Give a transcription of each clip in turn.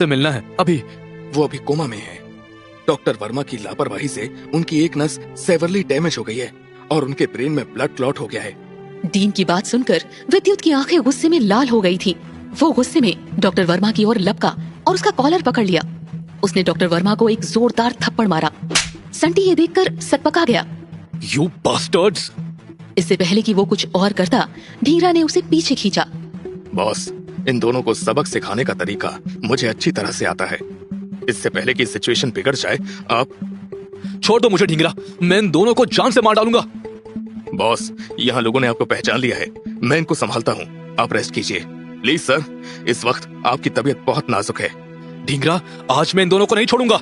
से मिलना है अभी। वो अभी कोमा में है। डॉक्टर वर्मा की लापरवाही से उनकी एक नस सेवरली डैमेज हो गई है और उनके ब्रेन में ब्लड क्लॉट हो गया है। डीन की बात सुनकर विद्युत की आंखें गुस्से में लाल हो गई थी। वो गुस्से में डॉक्टर वर्मा की ओर लपका और उसका कॉलर पकड़ लिया। उसने डॉक्टर वर्मा को एक जोरदार थप्पड़ मारा। संटी ये देखकर सतपका गया। You bastards! इससे पहले कि वो कुछ और करता, ढींगरा ने उसे पीछे खींचा। बॉस, इन दोनों को सबक सिखाने का तरीका मुझे अच्छी तरह से आता है। इससे पहले कि सिचुएशन बिगड़ जाए, आप छोड़ दो मुझे ढींगरा, मैं इन दोनों को जान से मार डालूंगा। बॉस, यहाँ लोगों ने आपको पहचान लिया है, मैं इनको संभालता हूँ, आप रेस्ट कीजिए प्लीज सर। इस वक्त आपकी तबीयत बहुत नाजुक है। ढींगरा, आज मैं इन दोनों को नहीं छोड़ूंगा।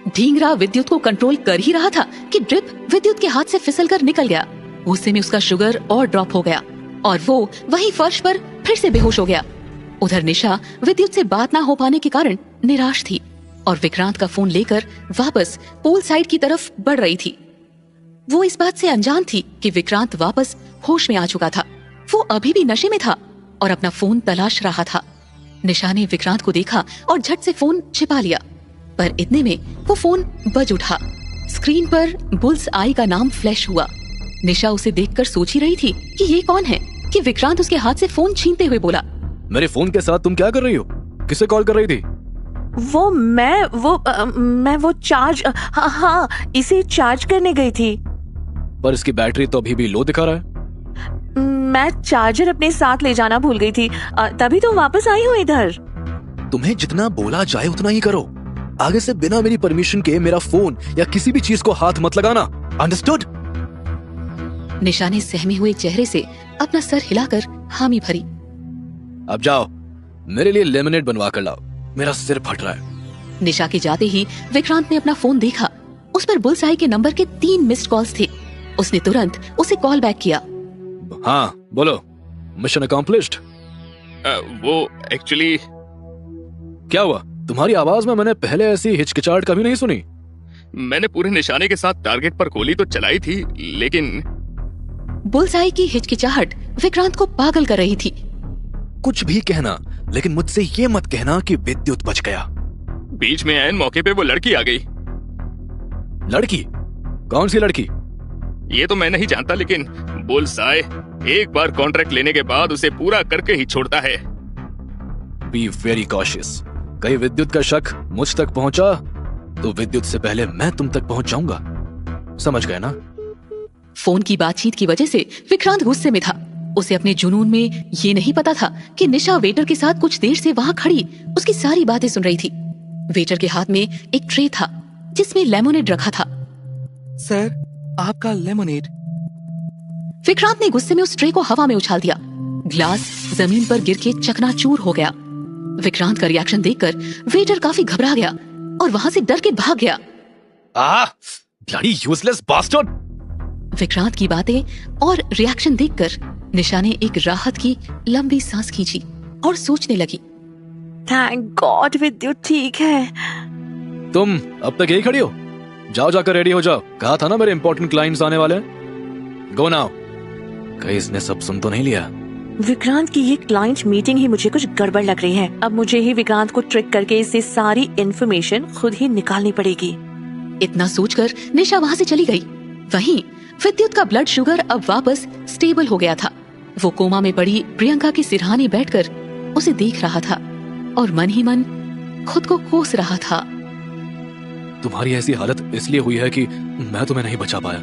ढींगरा विद्युत को कंट्रोल कर ही रहा था कि ड्रिप विद्युत के हाथ से फिसलकर निकल गया। गुस्से में उसका शुगर और ड्रॉप हो गया और वो वहीं फर्श पर फिर से बेहोश हो गया। उधर निशा विद्युत से बात ना हो पाने के कारण निराश थी और विक्रांत का फोन लेकर वापस पूल साइड की तरफ बढ़ रही थी। वो इस बात से अनजान थी कि विक्रांत वापस होश में आ चुका था। वो अभी भी नशे में था और अपना फोन तलाश रहा था। निशा ने विक्रांत को देखा और झट से फोन छिपा लिया, पर इतने में वो फोन बज उठा। स्क्रीन पर बुल्स आई का नाम फ्लैश हुआ। निशा उसे देखकर सोच ही रही थी कि ये कौन है कि विक्रांत उसके हाथ से फोन छीनते हुए बोला, मेरे फोन के साथ तुम क्या कर रही हो? किसे कॉल कर रही थी? मैं वो चार्ज, हाँ, इसे चार्ज करने गई थी। पर इसकी बैटरी तो अभी भी लो दिखा रहा है। मैं चार्जर अपने साथ ले जाना भूल गई थी, तभी तो वापस आई हूँ इधर। तुम्हें जितना बोला जाए उतना ही करो। आगे से बिना मेरी परमिशन के मेरा फोन या किसी भी चीज को हाथ मत लगाना, अंडरस्टूड? निशा ने सहमे हुए चेहरे से अपना सर हिलाकर हामी भरी। अब जाओ, मेरे लिए लेमनेड बनवा कर लाओ, मेरा सिर फट रहा है। निशा के जाते ही विक्रांत ने अपना फोन देखा। उस पर बुल्सआई के नंबर के 3 मिस्ड कॉल्स थे। उसने तुरंत उसे कॉल बैक किया। हाँ बोलो, मिशन अकॉम्प्लिश्ड। वो एक्चुअली क्या हुआ? तुम्हारी आवाज में मैंने पहले ऐसी हिचकिचाहट कभी नहीं सुनी। मैंने पूरे निशाने के साथ टारगेट पर गोली तो चलाई थी, लेकिन बुल्सआई की हिचकिचाहट विक्रांत को पागल कर रही थी। कुछ भी कहना, लेकिन मुझसे ये मत कहना कि विद्युत बच गया। बीच में ऐन मौके पे वो लड़की आ गई। लड़की? कौन सी लड़की? ये तो मैं नहीं जानता, लेकिन बुल्सआई एक बार कॉन्ट्रैक्ट लेने के बाद उसे पूरा करके ही छोड़ता है। Be very cautious. कहीं विद्युत का शक मुझ तक पहुंचा तो विद्युत से पहले मैं तुम तक पहुंच जाऊंगा, समझ गए ना? फोन की बातचीत की वजह से विक्रांत गुस्से में था। उसे अपने जुनून में ये नहीं पता था कि निशा वेटर के साथ कुछ देर से वहाँ खड़ी उसकी सारी बातें सुन रही थी। वेटर के हाथ में एक ट्रे था जिसमें लेमोनेड रखा था। सर, आपका लेमोनेड। विक्रांत ने गुस्से में उस ट्रे को हवा में उछाल दिया। ग्लास जमीन पर गिर के चकनाचूर हो गया। विक्रांत का रिएक्शन देखकर वेटर काफी घबरा गया और वहाँ से डर के भाग गया। Bloody useless bastard! विक्रांत की बातें और रिएक्शन देखकर निशा ने एक राहत की लंबी सांस खींची और सोचने लगी, थैंक गॉड विद्युत ठीक है। तुम अब तक यही खड़ी हो? जाओ, जाकर रेडी हो जाओ। कहा था ना मेरे इंपॉर्टेंट क्लाइंट्स आने वाले हैं। Go now. कहीं इसने सब सुन तो नहीं लिया? विक्रांत की ये क्लाइंट मीटिंग ही मुझे कुछ गड़बड़ लग रही है। अब मुझे ही विक्रांत को ट्रिक करके इससे सारी इन्फॉर्मेशन खुद ही निकालनी पड़ेगी। इतना सोचकर निशा वहाँ से चली गई। वहीं विद्युत का ब्लड शुगर अब वापस स्टेबल हो गया था। वो कोमा में पड़ी प्रियंका के सिरहाने बैठकर उसे देख रहा था और मन ही मन खुद को कोस रहा था। तुम्हारी ऐसी हालत इसलिए हुई है कि मैं तुम्हें नहीं बचा पाया,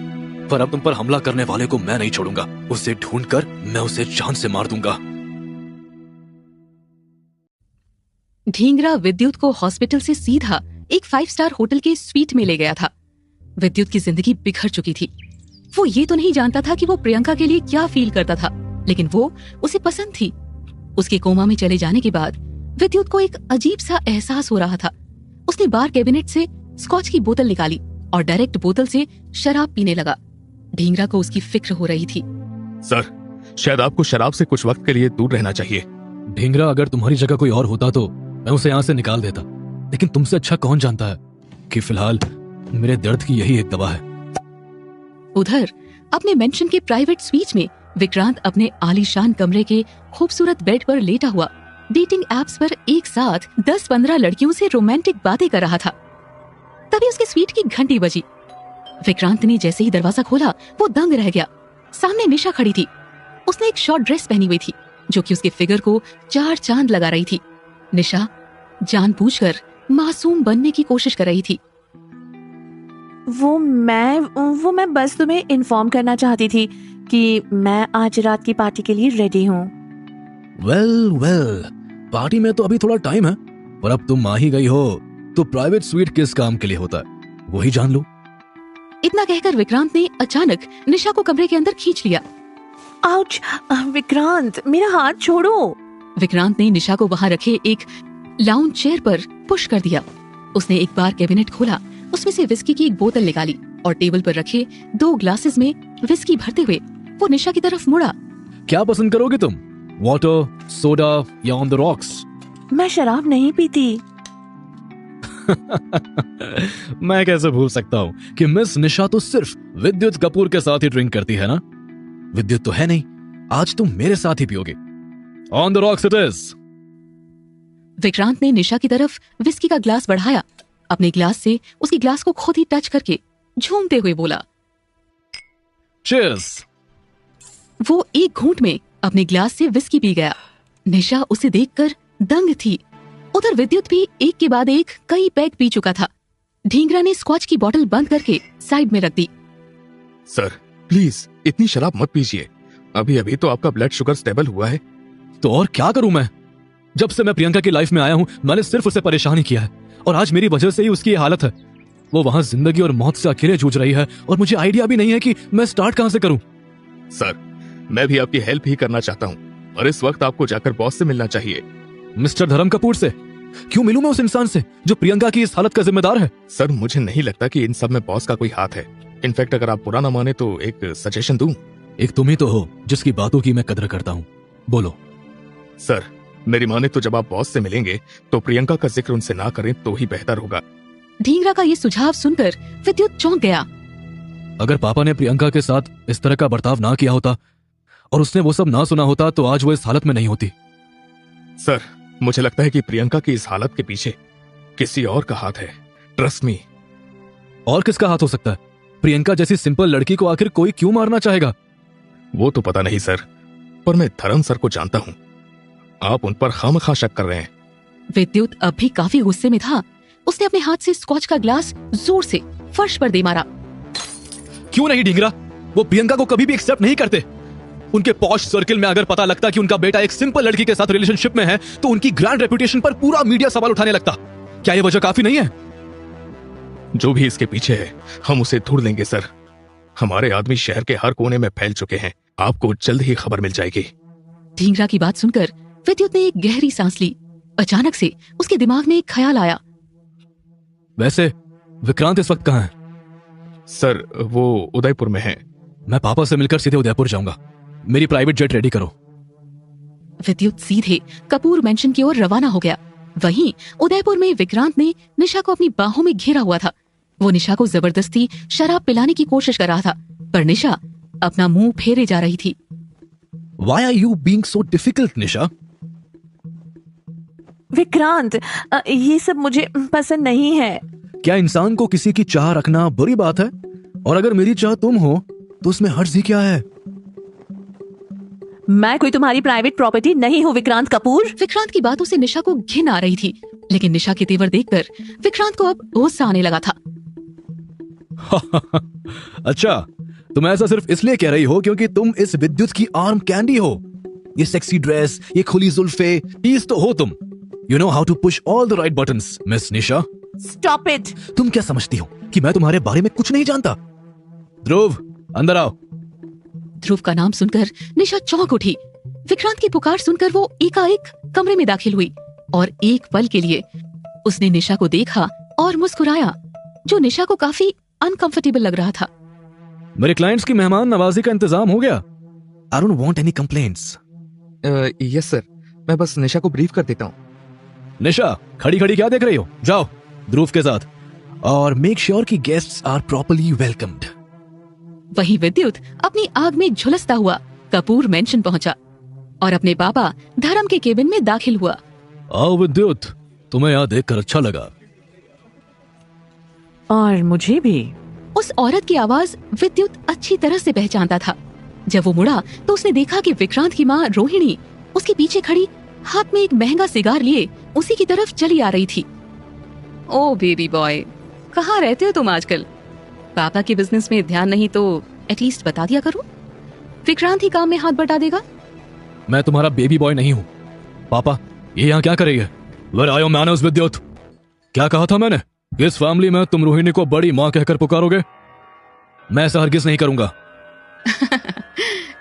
पर अब तुम पर हमला करने वाले को मैं नहीं छोड़ूंगा। उसे ढूंढकर मैं उसे जान से मार दूंगा। ढींगरा विद्युत को हॉस्पिटल से सीधा एक 5 स्टार होटल के स्वीट में ले गया था। विद्युत की जिंदगी बिखर चुकी थी। वो ये तो नहीं जानता था कि वो प्रियंका के लिए क्या फील करता था, लेकिन वो उसे पसंद थी। उसके कोमा में चले जाने के बाद विद्युत को एक अजीब सा एहसास हो रहा था। उसने बार कैबिनेट से स्कॉच की बोतल निकाली और डायरेक्ट बोतल से शराब पीने लगा। ढींगरा को उसकी फिक्र हो रही थी। सर, शायद आपको शराब से कुछ वक्त के लिए दूर रहना चाहिए। ढींगरा, अगर तुम्हारी जगह कोई और होता तो मैं उसे यहाँ से निकाल देता, लेकिन तुमसे अच्छा कौन जानता है कि फिलहाल मेरे दर्द की यही एक दवा है। उधर अपने मेंशन के प्राइवेट स्वीट में विक्रांत अपने आलीशान कमरे के खूबसूरत बेड पर लेटा हुआ डेटिंग एप्स पर एक साथ 10-15 लड़कियों से रोमांटिक बातें कर रहा था। तभी उसके स्वीट की घंटी बजी। विक्रांत ने जैसे ही दरवाजा खोला वो दंग रह गया। सामने निशा खड़ी थी। उसने एक शॉर्ट ड्रेस पहनी हुई थी जो कि उसके फिगर को 4 चांद लगा रही थी। निशा जानबूझकर मासूम बनने की कोशिश कर रही थी। वो मैं बस तुम्हें इन्फॉर्म करना चाहती थी कि मैं आज रात की पार्टी के लिए रेडी हूँ। वेल, पार्टी में तो अभी थोड़ा टाइम है, पर अब तुम आ ही गई हो तो प्राइवेट स्वीट किस काम के लिए होता है वही जान लो। इतना कहकर विक्रांत ने अचानक निशा को कमरे के अंदर खींच लिया। आउच! विक्रांत, मेरा हाथ छोड़ो। विक्रांत ने निशा को वहां रखे एक लाउंज चेयर पर पुश कर दिया। उसने एक बार कैबिनेट खोला, उसमें से विस्की की एक बोतल निकाली और टेबल पर रखे 2 ग्लासेस में विस्की भरते हुए वो निशा की तरफ मुड़ा। क्या पसंद करोगे तुम, वाटर, सोडा या ऑन द रॉक्स? मैं शराब नहीं पीती। मैं कैसे भूल सकता हूँ कि मिस निशा तो सिर्फ विद्युत कपूर के साथ ही ड्रिंक करती है ना। विद्युत तो है नहीं, आज तुम मेरे साथ ही पियोगे। On the rocks it is. Vikrant ने निशा की तरफ विस्की का ग्लास बढ़ाया। अपने ग्लास से उसकी ग्लास को खुद ही टच करके झूमते हुए बोला, चीयर्स। वो एक घूंट में अपने ग्लास से विस्की पी गया। निशा उसे देखकर दंग थी। उधर विद्युत भी एक के बाद एक कई पैग पी चुका था। ढींगरा ने स्कॉच की बोतल बंद करके साइड में रख दी। सर प्लीज इतनी शराब मत पीजिए, अभी अभी तो आपका ब्लड शुगर स्टेबल हुआ है। तो और क्या करूं मैं? जब से मैं प्रियंका की लाइफ में आया हूं मैंने सिर्फ उसे परेशान ही किया है, और आज मेरी वजह से ही उसकी ये हालत है। वो वहां जिंदगी और मौत से अकेले जूझ रही है और मुझे आइडिया भी नहीं है कि मैं स्टार्ट कहां से करूं। सर मैं भी आपकी हेल्प ही करना चाहता हूँ और इस वक्त आपको जाकर बॉस से मिलना चाहिए। मिस्टर धर्म कपूर से? क्यों मिलूं मैं उस इंसान से जो प्रियंका की इस हालत का जिम्मेदार है? सर मुझे नहीं लगता कि इन सब में बॉस का कोई हाथ है। इनफैक्ट अगर आप बुरा ना माने तो एक सजेशन दूं। एक तुम ही तो हो जिसकी बातों की मैं कदर करता हूँ, बोलो। सर मेरी माने तो जब आप बॉस से मिलेंगे तो प्रियंका का जिक्र उनसे ना करें तो ही बेहतर होगा। ढींगरा का ये सुझाव सुनकर विद्युत चौंक गया। अगर पापा ने प्रियंका के साथ इस तरह का बर्ताव ना किया होता और उसने वो सब ना सुना होता तो आज वो इस हालत में नहीं होती। सर मुझे लगता है कि प्रियंका की इस हालत के पीछे किसी और का हाथ है, ट्रस्ट मी। और किसका हाथ हो सकता है? प्रियंका जैसी सिंपल लड़की को आखिर कोई क्यों मारना चाहेगा? वो तो पता नहीं सर, पर मैं धर्म सर को जानता हूँ। आप उन पर खामखा शक कर रहे हैं। विद्युत अब भी काफी गुस्से में था। उसने अपने हाथ से स्कॉच का ग्लास जोर से फर्श पर दे मारा। क्यों नहीं ढींगरा? वो प्रियंका को कभी भी एक्सेप्ट नहीं करते। उनके पॉश सर्किल में अगर पता लगता कि उनका बेटा एक सिंपल लड़की के साथ रिलेशनशिप में है तो उनकी ग्रैंड रेपुटेशन पर पूरा मीडिया सवाल उठाने लगता। क्या ये वजह काफी नहीं है? जो भी इसके पीछे है हम उसे ढूंढ लेंगे सर। हमारे आदमी शहर के हर कोने में फैल चुके हैं, आपको जल्द ही खबर मिल जाएगी। ढींगरा की बात सुनकर विद्युत ने एक गहरी सांस ली। अचानक से उसके दिमाग में एक ख्याल आया। वैसे विक्रांत इस वक्त कहाँ है? सर वो उदयपुर में है। मैं पापा से मिलकर सीधे उदयपुर जाऊंगा। मेरी प्राइवेट जेट रेडी करो। विद्युत सीधे कपूर मेंशन की ओर रवाना हो गया। वहीं उदयपुर में विक्रांत ने निशा को अपनी बाहों में घेरा हुआ था। वो निशा को जबरदस्ती शराब पिलाने की कोशिश कर रहा था, पर निशा अपना मुंह फेरे जा रही थी। Why are you being so difficult, निशा? विक्रांत, ये सब मुझे पसंद नहीं है। क्या इंसान को किसी की चाह रखना बुरी बात है? और अगर मेरी चाह तुम हो तो उसमें हर्ज ही क्या है? मैं कोई तुम्हारी प्राइवेट प्रॉपर्टी नहीं हूँ विक्रांत कपूर। विक्रांत की बातों से निशा को घिन आ रही थी, लेकिन निशा के तेवर देखकर विक्रांत को अब गुस्सा आने लगा था। अच्छा, तुम ऐसा सिर्फ इसलिए कह रही हो क्योंकि तुम इस विद्युत की आर्म कैंडी हो। ये सेक्सी ड्रेस, ये खुली जुल्फे, टीज तो हो तुम। You know how to push all the right buttons, miss Nisha. Stop it! तुम क्या समझती हो कि मैं तुम्हारे बारे में कुछ नहीं जानता? ध्रुव, अंदर आओ। ध्रुव का नाम सुनकर निशा चौंक उठी। विक्रांत की पुकार सुनकर वो एकाएक कमरे में दाखिल हुई और एक पल के लिए उसने निशा को देखा और मुस्कुराया, जो निशा को काफी अनकंफर्टेबल लग रहा था। मेरे क्लाइंट्स की मेहमान नवाजी का इंतजाम हो गया। I don't want any complaints. Yes sir, मैं बस निशा को ब्रीफ कर देता हूँ। निशा, खड़ी खड़ी क्या देख रही हो? जाओ ध्रुव के साथ और मेक श्योर कि गेस्ट्स आर प्रॉपर्ली वेलकम्ड। वही विद्युत अपनी आग में झुलसता हुआ कपूर मेंशन पहुंचा। और अपने पापा धर्म के केबिन में दाखिल हुआ। आओ विद्युत, तुम्हें यहाँ देखकर अच्छा लगा। और मुझे भी। उस औरत की आवाज विद्युत अच्छी तरह से पहचानता था। जब वो मुड़ा तो उसने देखा कि विक्रांत की माँ रोहिणी उसके पीछे खड़ी हाथ में एक महंगा सिगार लिए उसी की तरफ चली आ रही थी। ओ बेबी बॉय, कहाँ रहते हो तुम आजकल? पापा के बिजनेस में ध्यान नहीं तो एटलीस्ट बता दिया करो। विक्रांत ही काम में हाथ बटा देगा। मैं तुम्हारा बेबी बॉय नहीं हूँ। पापा, ये यहाँ क्या कर रही है? Where are your manners, विद्युत? क्या कहा था मैंने? इस फैमिली में तुम रोहिणी को बड़ी माँ कहकर पुकारोगे? मैं ऐसा हरगिज नहीं करूंगा।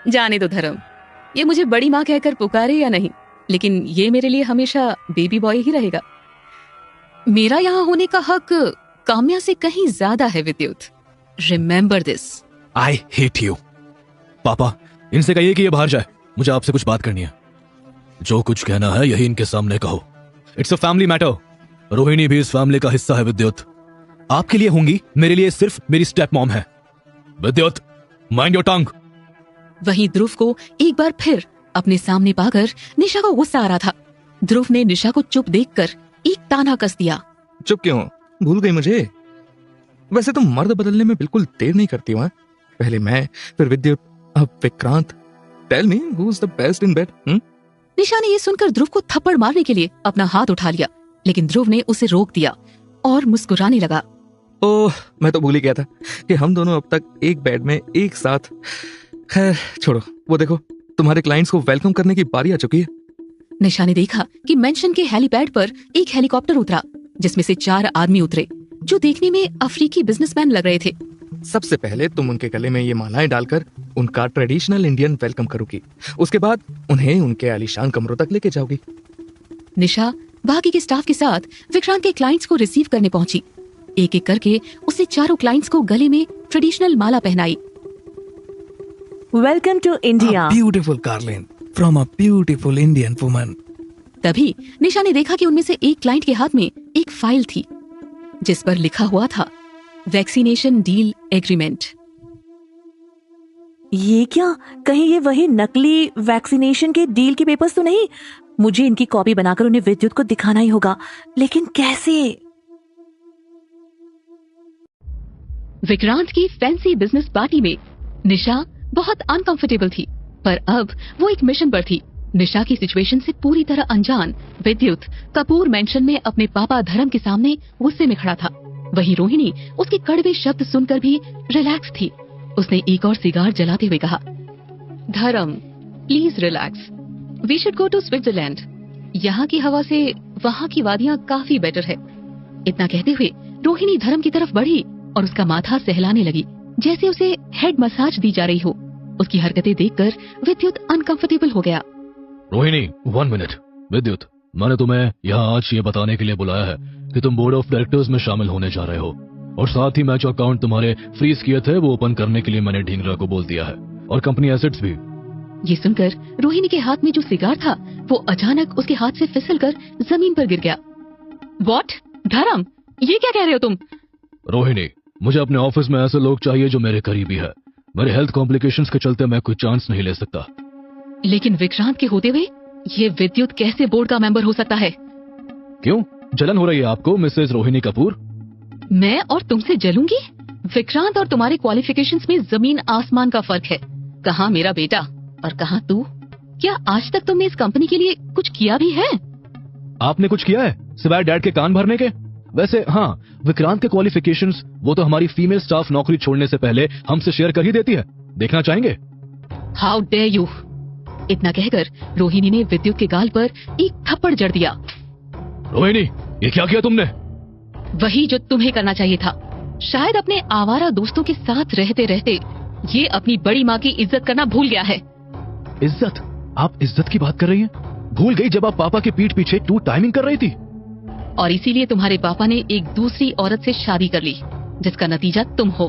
जाने दो धर्म, ये मुझे बड़ी माँ कहकर पुकारे या नहीं, लेकिन ये मेरे लिए हमेशा बेबी बॉय ही रहेगा। मेरा यहाँ होने का हक काम्या से कहीं ज्यादा है विद्युत। Remember this. I hate you. पापा, इनसे कहिए कि ये बाहर जाए, मुझे आपसे कुछ बात करनी है। जो कुछ कहना है यही इनके सामने कहो। It's a family matter. Rohini भी इस फैमिली का हिस्सा है विद्युत। आपके लिए होंगी, मेरे लिए सिर्फ मेरी स्टेप मॉम है। विद्युत, माइंड योर टंग। वहीं ध्रुव को एक बार फिर अपने सामने पाकर निशा को गुस्सा आ रहा था। ध्रुव ने निशा को चुप देखकर एक ताना कस दिया। चुप क्यों? भूल गई मुझे? वैसे तुम मर्द बदलने में बिल्कुल देर नहीं करती हो। पहले मैं, फिर विद्युत, अब Vikrant. Tell me who is the best in bed? Nisha ने ये सुनकर ध्रुव को थप्पड़ मारने के लिए अपना हाथ उठा लिया, लेकिन ध्रुव ने उसे रोक दिया और मुस्कुराने लगा। ओह, मैं तो भूल ही गया था कि हम दोनों अब तक एक बेड में एक साथ। खैर छोड़ो, वो देखो तुम्हारे क्लाइंट्स को वेलकम करने की बारी आ चुकी है। निशा ने देखा कि मेंशन के हेलीपैड पर एक हेलीकॉप्टर उतरा, जिसमें से 4 आदमी उतरे जो देखने में अफ्रीकी बिजनेसमैन लग रहे थे। सबसे पहले तुम उनके गले में ये मालाएं डालकर उनका ट्रेडिशनल इंडियन वेलकम करोगी। उसके बाद उन्हें उनके आलीशान कमरों तक लेके जाओगी। निशा बाकी के स्टाफ के साथ विक्रांत के क्लाइंट्स को रिसीव करने पहुंची। एक एक करके उसने चारों क्लाइंट्स को गले में ट्रेडिशनल माला पहनाई। Welcome to India. Beautiful Carlin from a beautiful Indian woman. तभी निशा ने देखा कि उनमें से एक क्लाइंट के हाथ में एक फाइल थी जिस पर लिखा हुआ था वैक्सीनेशन डील एग्रीमेंट। ये क्या, कहीं ये वही नकली वैक्सीनेशन के डील के पेपर्स तो नहीं? मुझे इनकी कॉपी बनाकर उन्हें विद्युत को दिखाना ही होगा, लेकिन कैसे? विक्रांत की फैंसी बिजनेस पार्टी में निशा बहुत अनकंफर्टेबल थी, पर अब वो एक मिशन पर थी। निशा की सिचुएशन से पूरी तरह अनजान विद्युत कपूर मेंशन में अपने पापा धर्म के सामने गुस्से में खड़ा था। वहीं रोहिणी उसके कड़वे शब्द सुनकर भी रिलैक्स थी। उसने एक और सिगार जलाते हुए कहा, Dharam please relax, we should go to Switzerland. यहाँ की हवा से वहाँ की वादियाँ काफी बेटर है। इतना कहते हुए रोहिणी धर्म की तरफ बढ़ी और उसका माथा सहलाने लगी, जैसे उसे हेड मसाज दी जा रही हो। उसकी हरकतें देखकर विद्युत अनकंफर्टेबल हो गया। रोहिणी, 1 मिनट। विद्युत, मैंने तुम्हें यहाँ आज ये बताने के लिए बुलाया है कि तुम बोर्ड ऑफ डायरेक्टर्स में शामिल होने जा रहे हो, और साथ ही मैं जो अकाउंट तुम्हारे फ्रीज किए थे वो ओपन करने के लिए मैंने ढींगरा को बोल दिया है, और कंपनी एसेट्स भी। ये सुनकर रोहिणी के हाथ में जो सिगार था वो अचानक उसके हाथ से फिसलकर जमीन पर गिर गया। व्हाट? धर्म, ये क्या कह रहे हो तुम? रोहिणी, मुझे अपने ऑफिस में ऐसे लोग चाहिए जो मेरे करीबी है। मेरे हेल्थ कॉम्प्लिकेशंस के चलते मैं कोई चांस नहीं ले सकता। लेकिन विक्रांत के होते हुए ये विद्युत कैसे बोर्ड का मेंबर हो सकता है? क्यों, जलन हो रही है आपको मिसेज रोहिणी कपूर? मैं और तुमसे जलूंगी? विक्रांत और तुम्हारे क्वालिफिकेशंस में जमीन आसमान का फर्क है। कहाँ मेरा बेटा और कहाँ तू? क्या आज तक तुमने इस कंपनी के लिए कुछ किया भी है? आपने कुछ किया है सिवाय डैड के कान भरने के? वैसे हाँ, विक्रांत के क्वालिफिकेशंस वो तो हमारी फीमेल स्टाफ नौकरी छोड़ने से पहले हमसे शेयर कर ही देती है। देखना चाहेंगे? How dare you! इतना कहकर रोहिणी ने विद्युत के गाल पर एक थप्पड़ जड़ दिया। रोहिणी, ये क्या किया तुमने? वही जो तुम्हें करना चाहिए था। शायद अपने आवारा दोस्तों के साथ रहते रहते ये अपनी बड़ी माँ की इज्जत करना भूल गया है। इज्जत? आप इज्जत की बात कर रही हैं? भूल गई जब आप पापा के पीठ पीछे टू टाइमिंग कर रही थी। और इसीलिए तुम्हारे पापा ने एक दूसरी औरत से शादी कर ली, जिसका नतीजा तुम हो।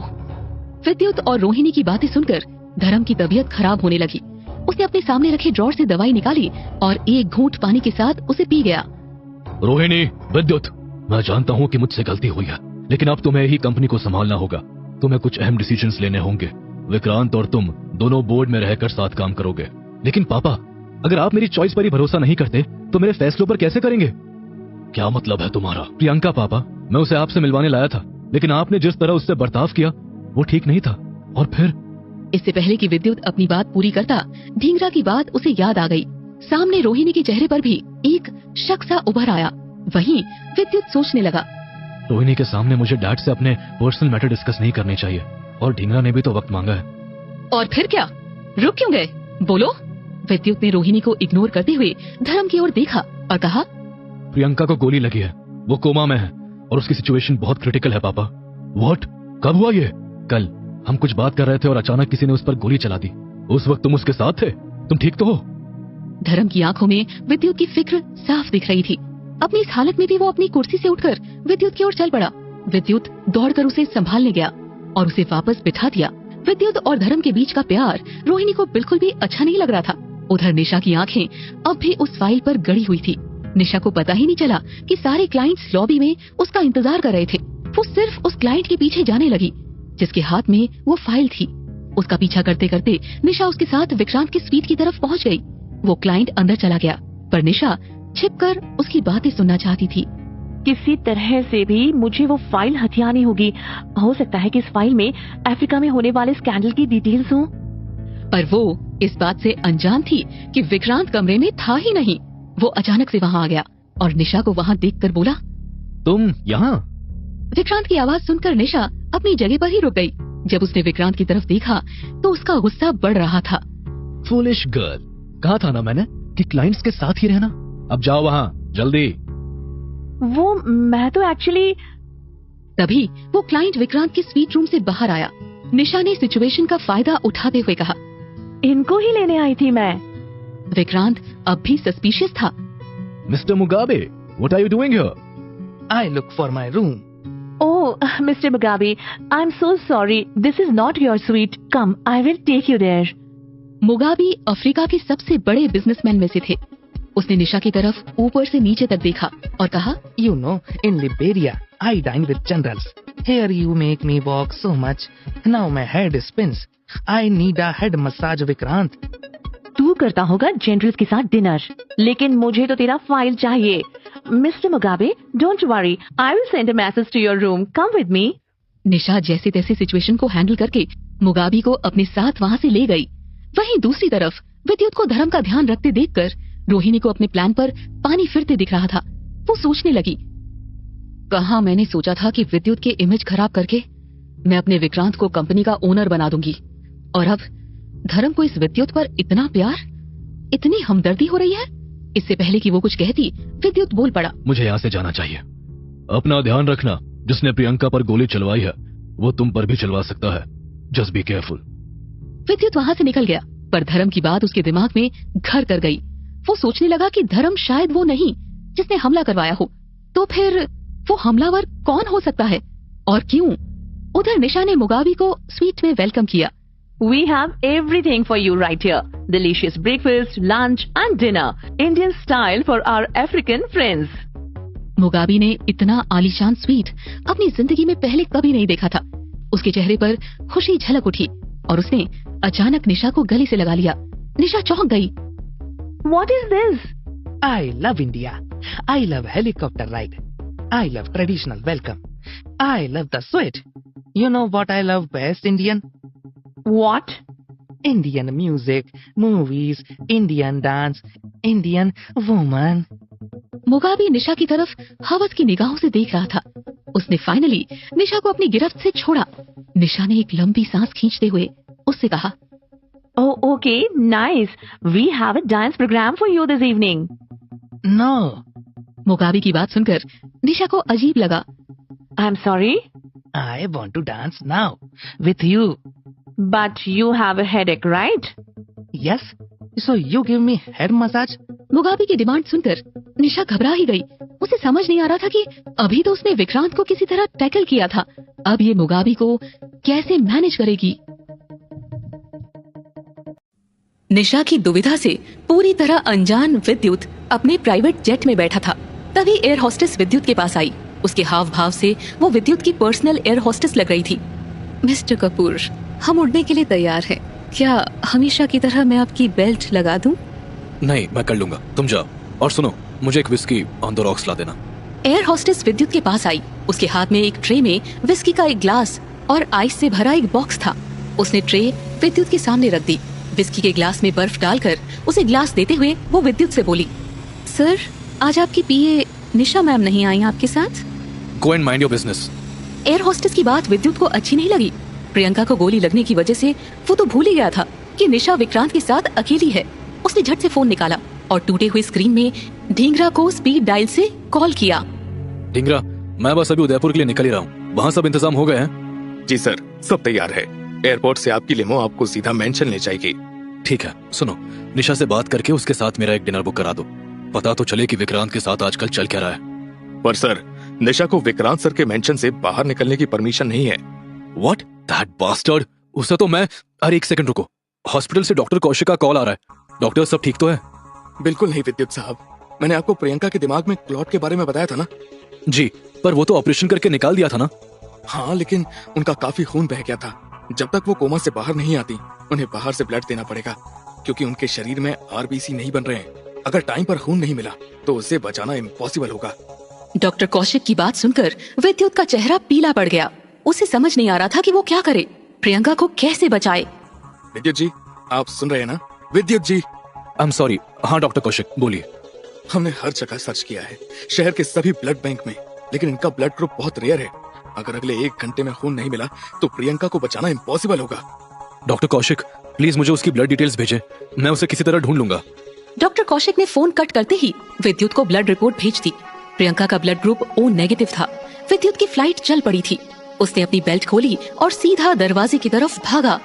विद्युत और रोहिणी की बातें सुनकर धर्म की तबीयत खराब होने लगी। उसने अपने सामने रखे ड्रॉर से दवाई निकाली और एक घूंट पानी के साथ उसे पी गया। रोहिणी, विद्युत, मैं जानता हूँ कि मुझसे गलती हुई है, लेकिन अब तुम्हें ही कंपनी को संभालना होगा। तुम्हें कुछ अहम डिसीजंस लेने होंगे। विक्रांत और तुम दोनों बोर्ड में रहकर साथ काम करोगे। लेकिन पापा, अगर आप मेरी चॉइस पर ही भरोसा नहीं करते तो मेरे फैसलों पर कैसे करेंगे? क्या मतलब है तुम्हारा? प्रियंका पापा, मैं उसे आपसे मिलवाने लाया था, लेकिन आपने जिस तरह उससे बर्ताव किया वो ठीक नहीं था। और फिर इससे पहले कि विद्युत अपनी बात पूरी करता, ढींगरा की बात उसे याद आ गई। सामने रोहिणी के चेहरे पर भी एक शक सा उभर आया। वहीं विद्युत सोचने लगा, रोहिणी के सामने मुझे डैड से अपने पर्सनल मैटर डिस्कस नहीं करने चाहिए, और ढींगरा ने भी तो वक्त मांगा है। और फिर क्या? रुक क्यों गए? बोलो। विद्युत ने रोहिणी को इग्नोर करते हुए धर्म की ओर देखा और कहा, प्रियंका को गोली लगी है, वो कोमा में है और उसकी सिचुएशन बहुत क्रिटिकल है पापा। व्हाट? कब हुआ ये? कल हम कुछ बात कर रहे थे और अचानक किसी ने उस पर गोली चला दी। उस वक्त तुम उसके साथ थे? तुम ठीक तो हो? धर्म की आंखों में विद्युत की फिक्र साफ दिख रही थी। अपनी इस हालत में भी वो अपनी कुर्सी से उठकर विद्युत की ओर चल पड़ा। विद्युत दौड़कर उसे संभालने गया और उसे वापस बिठा दिया। विद्युत और धर्म के बीच का प्यार रोहिणी को बिल्कुल भी अच्छा नहीं लग रहा था। उधर निशा की आंखें अब भी उस फाइल पर गड़ी हुई थी। निशा को पता ही नहीं चला कि सारे क्लाइंट्स लॉबी में उसका इंतजार कर रहे थे। वो सिर्फ उस क्लाइंट के पीछे जाने लगी जिसके हाथ में वो फाइल थी। उसका पीछा करते करते निशा उसके साथ विक्रांत की स्वीट की तरफ पहुंच गई। वो क्लाइंट अंदर चला गया, पर निशा छिपकर उसकी बातें सुनना चाहती थी। किसी तरह से भी मुझे वो फाइल हथियानी होगी। हो सकता है कि इस फाइल में अफ्रीका में होने वाले स्कैंडल की डिटेल्स हों। पर वो इस बात से अनजान थी कि विक्रांत कमरे में था ही नहीं। वो अचानक से वहाँ आ गया और निशा को वहाँ देखकर बोला, तुम यहाँ? विक्रांत की आवाज सुनकर निशा अपनी जगह पर ही रुक गई। जब उसने विक्रांत की तरफ देखा तो उसका गुस्सा बढ़ रहा था। फूलिश गर्ल, कहा था ना मैंने कि क्लाइंट्स के साथ ही रहना। अब जाओ वहाँ जल्दी। वो मैं तो एक्चुअली। तभी वो क्लाइंट विक्रांत के स्वीट रूम से बाहर आया। निशा ने सिचुएशन का फायदा उठाते हुए कहा, इनको ही लेने आई थी मैं। विक्रांत अब भी सस्पिशियस था। Mister Mugabe, what are you doing here? I look for my room. Oh, Mr. Mugabe, I'm so sorry. This is not your suite. Come, I will take you there. Mugabe Africa के सबसे बड़े businessman में से थे। उसने निशा की तरफ ऊपर से नीचे तक देखा और कहा, You know, in Liberia, I dine with generals. Here you make me walk so much. Now my head spins. I need a head massage, Vikrant. तू करता होगा जनरल्स के साथ डिनर, लेकिन मुझे तो तेरा फाइल चाहिए। Mister Mugabe, don't worry, I will send a message to your room. Come with me. Nisha जैसे तैसे सिचुएशन को हैंडल करके मुगाबी को अपने साथ वहाँ से ले गई। वहीं दूसरी तरफ विद्युत को धर्म का ध्यान रखते देखकर रोहिणी को अपने प्लान पर पानी फिरते दिख रहा था। वो सोचने लगी, कहाँ मैंने सोचा था कि विद्युत के इमेज खराब करके मैं अपने विक्रांत को कंपनी का ओनर बना दूंगी, और अब धर्म को इस विद्युत पर इतना प्यार, इतनी हमदर्दी हो रही है। इससे पहले कि वो कुछ कहती, विद्युत बोल पड़ा, मुझे यहाँ से जाना चाहिए। अपना ध्यान रखना, जिसने प्रियंका पर गोली चलवाई है वो तुम पर भी चलवा सकता है। Just be careful. विद्युत वहाँ से निकल गया, पर धर्म की बात उसके दिमाग में घर कर गई। वो सोचने लगा कि धर्म शायद वो नहीं जिसने हमला करवाया हो, तो फिर वो हमलावर कौन हो सकता है और क्यों? उधर निशा ने मुगाबी को स्वीट में वेलकम किया। We have everything for you right here. Delicious breakfast, lunch and dinner. Indian style for our African friends. मुगाबी ने इतना आलीशान स्वीट अपनी जिंदगी में पहले कभी नहीं देखा था। उसके चेहरे पर खुशी झलक उठी और उसने अचानक निशा को गले से लगा लिया। निशा चौंक गई। What is this? I love India. I love helicopter ride. I love traditional welcome. I love the sweat. You know what I love best, Indian? What? Indian music, movies, Indian dance, Indian woman. मुगाबी निशा की तरफ हवस की निगाहों से देख रहा था। उसने फाइनली निशा को अपनी गिरफ्त से छोड़ा। निशा ने एक लंबी सांस खींचते हुए उससे कहा, Oh, okay, nice. We have a dance program for you this evening. No. मुगाबी की बात सुनकर निशा को अजीब लगा। I'm sorry, I want to dance now with you. but you have a headache, right? Yes. So you give me head massage? मुगाबी की demand सुनकर निशा घबरा ही गई। उसे समझ नहीं आ रहा था कि अभी तो उसने विक्रांत को किसी तरह टैकल किया था, अब ये मुगाबी को कैसे मैनेज करेगी। निशा की दुविधा से पूरी तरह अनजान विद्युत अपने प्राइवेट जेट में बैठा था। तभी एयर होस्टेस विद्युत के पास आई। उसके हाव भाव से वो विद्युत की पर्सनल एयर होस्टेस लग रही थी। मिस्टर कपूर, हम उड़ने के लिए तैयार हैं। क्या हमेशा की तरह मैं आपकी बेल्ट लगा दूं? नहीं, मैं कर लूंगा, तुम जाओ। और सुनो, मुझे एक विस्की ऑन द रॉक्स ला देना। एयर हॉस्टेस विद्युत के पास आई। उसके हाथ में एक ट्रे में विस्की का एक ग्लास और आइस से भरा एक बॉक्स था। उसने ट्रे विद्युत के सामने रख दी। विस्की के ग्लास में बर्फ डालकर उसे ग्लास देते हुए वो विद्युत से बोली, सर, आज आपकी पीए निशा मैम नहीं आई आपके साथ? Go and mind your business. Air hostess की बात विद्युत को अच्छी नहीं लगी। प्रियंका को गोली लगने की वजह से वो तो भूल ही गया था कि निशा विक्रांत के साथ अकेली है। उसने झट से फोन निकाला और टूटे हुए स्क्रीन में ढींगरा को स्पीड डायल से कॉल किया। ढींगरा, मैं बस अभी उदयपुर के लिए निकल ही रहा हूँ। वहाँ सब इंतजाम हो गए हैं? जी सर, सब तैयार है। एयरपोर्ट से आपकी लिमो आपको सीधा मेंशन ले जाएगी। ठीक है, सुनो, निशा से बात करके उसके साथ मेरा एक डिनर बुक करा दो। पता तो चले कि विक्रांत के साथ आजकल चल क्या रहा है। पर सर, निशा को विक्रांत सर के मेंशन से बाहर निकलने की परमिशन नहीं है। What? That bastard! उसे तो मैं... अरे एक सेकंड रुको, हॉस्पिटल से डॉक्टर कौशिक का कॉल आ रहा है। डॉक्टर, सब ठीक तो है? बिल्कुल नहीं विद्युत साहब, मैंने आपको प्रियंका के दिमाग में क्लॉट के बारे में बताया था ना। जी, पर वो तो ऑपरेशन करके निकाल दिया था ना। हाँ, लेकिन उनका काफी खून बह गया था। जब तक वो कोमा से बाहर नहीं आती, उन्हें बाहर से ब्लड देना पड़ेगा, क्योंकि उनके शरीर में आरबीसी नहीं बन रहे हैं। अगर टाइम पर खून नहीं मिला तो उसे बचाना इम्पॉसिबल होगा। डॉक्टर कौशिक की बात सुनकर विद्युत का चेहरा पीला पड़ गया। उसे समझ नहीं आ रहा था कि वो क्या करे, प्रियंका को कैसे बचाए। विद्युत जी, आप सुन रहे हैं ना? विद्युत जी, आई एम सॉरी। हाँ डॉक्टर कौशिक, बोलिए। हमने हर जगह सर्च किया है, शहर के सभी ब्लड बैंक में, लेकिन इनका ब्लड ग्रुप बहुत रेयर है। अगर अगले 1 घंटे में खून नहीं मिला तो प्रियंका को बचाना इम्पॉसिबल होगा। डॉक्टर कौशिक, प्लीज मुझे उसकी ब्लड डिटेल्स भेजें, मैं उसे किसी तरह ढूंढ लूंगा। डॉक्टर कौशिक ने फोन कट करते ही विद्युत को ब्लड रिपोर्ट भेज दी। प्रियंका का ब्लड ग्रुप O नेगेटिव था। विद्युत की फ्लाइट चल पड़ी थी। उसने अपनी बेल्ट खोली और सीधा दरवाजे की तरफ भागा।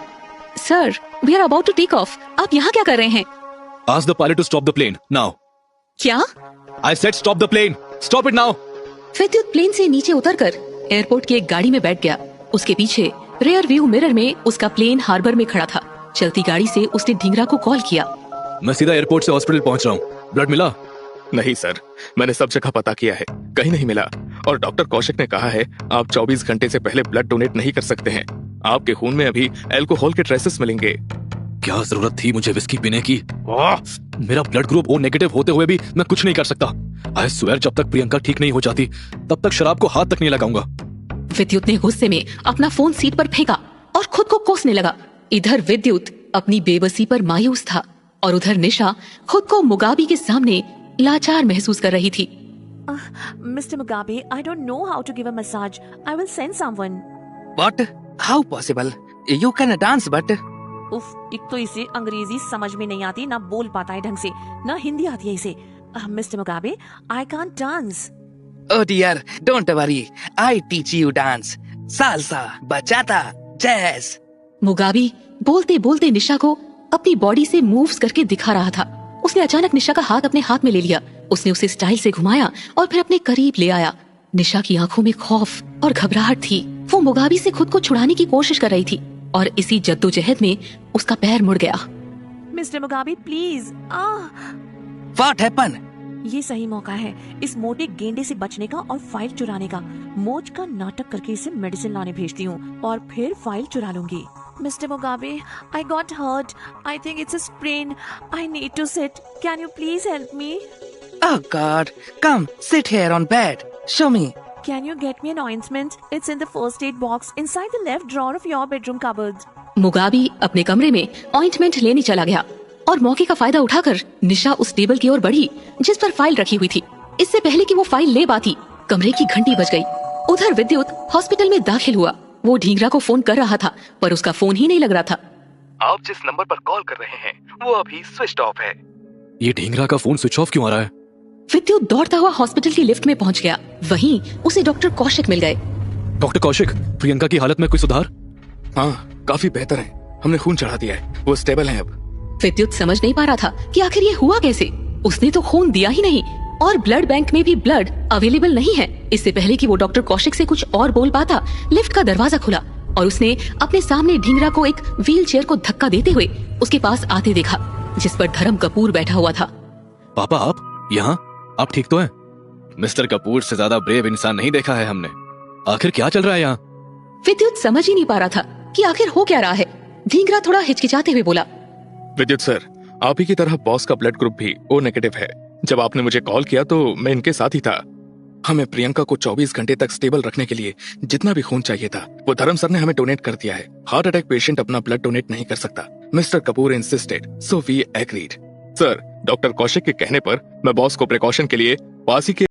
Sir, we are about to take off. आप यहाँ क्या कर रहे हैं? Ask the pilot to stop the plane now. क्या? I said stop the plane, stop it now. Vidyut plane से नीचे उतरकर एयरपोर्ट की एक गाड़ी में बैठ गया। उसके पीछे रेयर व्यू मिरर में उसका प्लेन हार्बर में खड़ा था। चलती गाड़ी से उसने ढींगरा को कॉल किया। मैं सीधा एयरपोर्ट से हॉस्पिटल पहुंच रहा हूँ। ब्लड मिला? नहीं सर, मैंने सब जगह पता किया है, कहीं नहीं मिला। और डॉक्टर कौशिक ने कहा है आप 24 घंटे से पहले ब्लड डोनेट नहीं कर सकते हैं। आपके खून में अभी अल्कोहल के ट्रेसेस मिलेंगे। क्या जरूरत थी मुझे विस्की पीने की? मेरा ब्लड ग्रुप O नेगेटिव होते हुए भी मैं कुछ नहीं कर सकता। आई स्वेयर, जब तक प्रियंका ठीक नहीं हो जाती तब तक शराब को हाथ तक नहीं लगाऊंगा। विद्युत ने गुस्से में अपना फोन सीट पर फेंका और खुद को कोसने लगा। इधर विद्युत अपनी बेबसी पर मायूस था और उधर निशा खुद को मुगाबे के सामने लाचार महसूस कर रही थी। Mr. Mugabe, I don't know how to give a massage. I will send someone. What? How possible? You can dance, but उफ, एक तो इसे अंग्रेजी समझ में नहीं आती, ना बोल पाता है ढंग से, ना हिंदी आती है इसे। Mr. Mugabe, I can't dance. oh dear, don't worry. I teach you dance. Salsa, bachata, jazz. Mugabe बोलते बोलते निशा को अपनी बॉडी से मूव्स करके दिखा रहा था। उसने अचानक निशा का हाथ अपने हाथ में ले लिया। उसने उसे स्टाइल से घुमाया और फिर अपने करीब ले आया। निशा की आंखों में खौफ और घबराहट थी। वो मुगाबे से खुद को छुड़ाने की कोशिश कर रही थी और इसी जद्दोजहद में उसका पैर मुड़ गया। Mr. Mugabe, please. What happened? ये सही मौका है इस मोटे गेंडे से बचने का और फाइल चुराने का। मोच का नाटक करके इसे मेडिसिन लाने भेजती हूँ और फिर फाइल चुरा लूंगी। Mr. Mugabe, I got hurt. I think it's a sprain. I need to sit. Can you please help me? Oh God! Come, sit here on bed. Show me. Can you get me an ointment? It's in the first aid box inside the left drawer of your bedroom cupboard. Mugabe अपने कमरे में ointment लेने चला गया और मौके का फायदा उठाकर निशा उस टेबल की ओर बढ़ी जिस पर फाइल रखी हुई थी। इससे पहले कि वो फाइल ले पाती, कमरे की घंटी बज गई। उधर विद्युत हॉस्पिटल में दाखिल हुआ। वो ढींगरा को फोन कर रहा था पर उसका फोन ही नहीं लग रहा था। आप जिस नंबर पर कॉल कर रहे हैं वो अभी स्विच ऑफ है। ये ढींगरा का फोन स्विच ऑफ क्यों आ रहा है? विद्युत दौड़ता हुआ हॉस्पिटल की लिफ्ट में पहुंच गया। वहीं उसे डॉक्टर कौशिक मिल गए। डॉक्टर कौशिक, प्रियंका की हालत में कोई सुधार? हाँ, काफी बेहतर है। हमने खून चढ़ा दिया है, वो स्टेबल है अब। विद्युत समझ नहीं पा रहा था कि आखिर ये हुआ कैसे। उसने तो खून दिया ही नहीं और ब्लड बैंक में भी ब्लड अवेलेबल नहीं है। इससे पहले कि वो डॉक्टर कौशिक से कुछ और बोल पाता, लिफ्ट का दरवाजा खुला और उसने अपने सामने ढींगरा को एक व्हील चेयर को धक्का देते हुए उसके पास आते देखा, जिस पर धर्म कपूर बैठा हुआ था। पापा, आप यहाँ? आप ठीक तो हैं? मिस्टर कपूर से ज्यादा ब्रेव इंसान नहीं देखा है हमने। आखिर क्या चल रहा है यहाँ? विद्युत समझ ही नहीं पा रहा था कि आखिर हो क्या रहा है। ढींगरा थोड़ा हिचकिचाते हुए बोला, विद्युत सर, आप ही की तरह बॉस का ब्लड ग्रुप भी ओ नेगेटिव है। जब आपने मुझे कॉल किया तो मैं इनके साथ ही था। हमें प्रियंका को 24 घंटे तक स्टेबल रखने के लिए जितना भी खून चाहिए था वो धर्म सर ने हमें डोनेट कर दिया है। हार्ट अटैक पेशेंट अपना ब्लड डोनेट नहीं कर सकता। Mister Kapoor insisted, so we agreed. Sir, doctor Kaushik के कहने पर मैं बॉस को प्रिकॉशन के लिए पास ही के